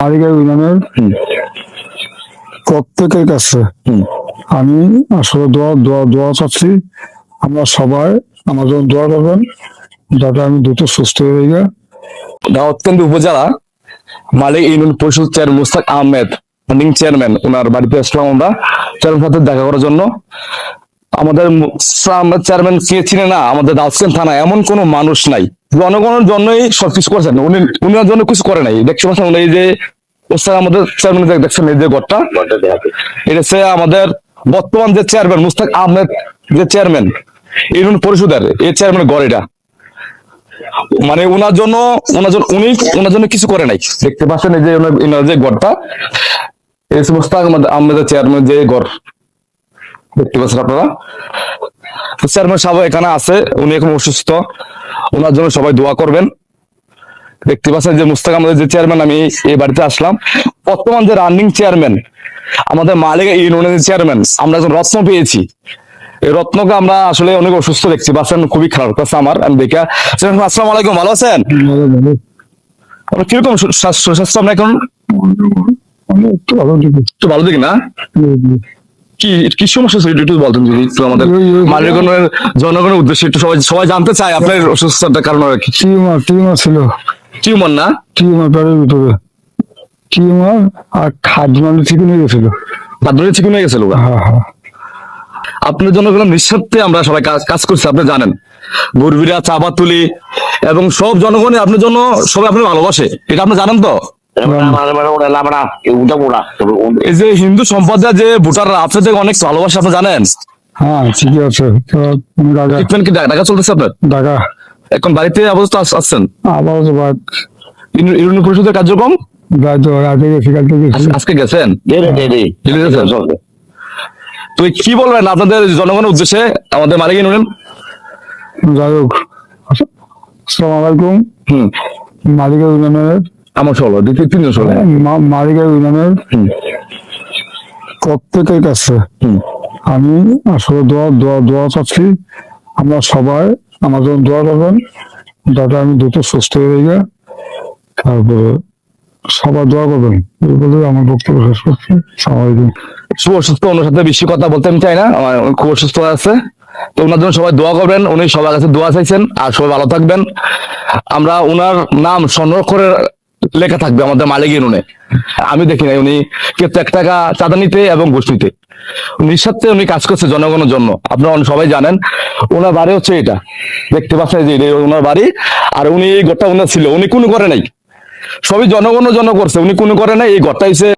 মালিকা ইউনিয়নের প্রত্যেকের কাছে আমি আসলে দোয়া চাচ্ছি। আমরা সবাই আমার জন্য দোয়া করবেন যাতে আমি দ্রুত সুস্থ হয়ে যাই। দাউদকান্দি উপজেলা মালিক ইউনিয়ন পরিষদ চেয়ারম্যান মুস্তাক আহমেদ চেয়ারম্যান, ওনার বাড়িতে আসলাম আমরা চেয়ারম্যান সাথে দেখা করার জন্য। আমাদের চেয়ারম্যান কে চিনে না? আমাদের দাউদকান্দি থানা এমন কোনো মানুষ নাই, জনগণের জন্যই সবকিছু করেছেন উনি, উনার জন্য কিছু করে নাই। দেখতে পাচ্ছেন উনি এই যে আমাদের চেয়ারম্যান দেখছেন, এই যে ঘরটা, এটা হচ্ছে আমাদের বর্তমান যে চেয়ারম্যান মুস্তাক আহমেদ যে চেয়ারম্যান ইউনিয়ন পরিষদের, এই চেয়ারম্যান ঘর এটা। মানে ওনার জন্য ওনার জন্য কিছু করে নাই। দেখতে পাচ্ছেন এই যে ওনার যে ঘরটা, এই সমস্ত আমাদের চেয়ারম্যান যে ঘর দেখতে পাচ্ছেন আপনারা। চেয়ারম্যান সাহেব এখানে আছে, উনি এখন অসুস্থ, ওনার জন্য সবাই দোয়া করবেন। দেখতে পাচ্ছেন যে মুস্তাক আমাদের যে চেয়ারম্যান, আমি এই বাড়িতে আসলাম। বর্তমান যে রানিং চেয়ারম্যান আমাদের মালিকা ইউনিয়নের চেয়ারম্যান, আমরা একজন রত্ন পেয়েছি। এই রত্নকে আমরা আসলে অনেক অসুস্থ দেখছি পাচ্ছেন, খুবই খারাপ কাছে আমার। আমি দেখা আসসালামু আলাইকুম, ভালো আছেন? কিরকম স্বাস্থ্য আপনার এখন? একটু ভালো দিকে না? কি কি সমস্যা ছিল একটু বলতেন যদি, একটু আমাদের মালিকগণের জনগণের উদ্দেশ্যে একটু সবাই জানতে চায় আপনার অসুস্থতার কারণ আর কি। টিউমার ছিল। টিউমার না? টিউমার পেটের ভিতরে টিউমার, আর খাদ্য মানে ঠিক হয়ে গেছিল। খাদ্য ঠিক হয়ে গেছিল। আপনার জনগণ নিঃস্বার্থে আমরা সবাই কাজ করছি, আপনি জানেন। মুরব্বীরা চাপা তুলি এবং সব জনগণ আপনার জন্য সবাই আপনার ভালোবাসে, এটা আপনি জানেন তো? এই যে হিন্দু সম্প্রদায় যে ভোটাররা আপনাদের অনেক ভালোবাসে, আপনি জানেন? হ্যাঁ ঠিকই আছে। ট্রিটমেন্ট কি ঢাকা চলতেছে আপনার? ঢাকা এখন বাড়িতে আপাতত আসছেন? আবার ইউনিয়ন পরিষদের কার্যক্রম আজকে গেছেন? তো কি বলবেন আপনাদের জনগণের উদ্দেশ্যে আমাদের মালিক ইউনিয়ন? যাই হোক, আসসালামু আলাইকুম। মালিকা ইউনিয়নের আমার ষোলো তিনজন ষোলো মালিকা ইউনিয়নের প্রত্যেকের কাছে আমি আসলে দোয়া চাচ্ছি। আমরা সবাই আমার জন্য দোয়া করবেন যাতে আমি দ্রুত সুস্থ হয়ে যাই। তারপরে সবাই দোয়া করবেন এই বলে আমার বক্তব্য শেষ করছি। খুব অসুস্থ, ওনার সাথে বেশি কথা বলতে আমি চাই না, আমার খুব অসুস্থ আছে। তো ওনার জন্য সবাই দোয়া করবেন, উনি সবার কাছে দোয়া চাইছেন, আর সবাই ভালো থাকবেন। আমরা ওনার নাম সংরক্ষণের লেখা থাকবে আমাদের মালিক ইউনিয়নে। আমি দেখি নাই উনি কেউ 1 টাকা চাঁদা নিতে এবং ঘুষ নিতে, নিঃস্বার্থে উনি কাজ করছে জনগণের জন্য। আপনারা সবাই জানেন ওনার বাড়ি হচ্ছে এটা, দেখতে পাচ্ছেন যে ওনার বাড়ি। আর উনি এই ঘরটা ওনার ছিল, উনি কোনো করে নাই, সবই জনগণের জন্য করছে, উনি কোনো করে নাই। এই ঘরটা হচ্ছে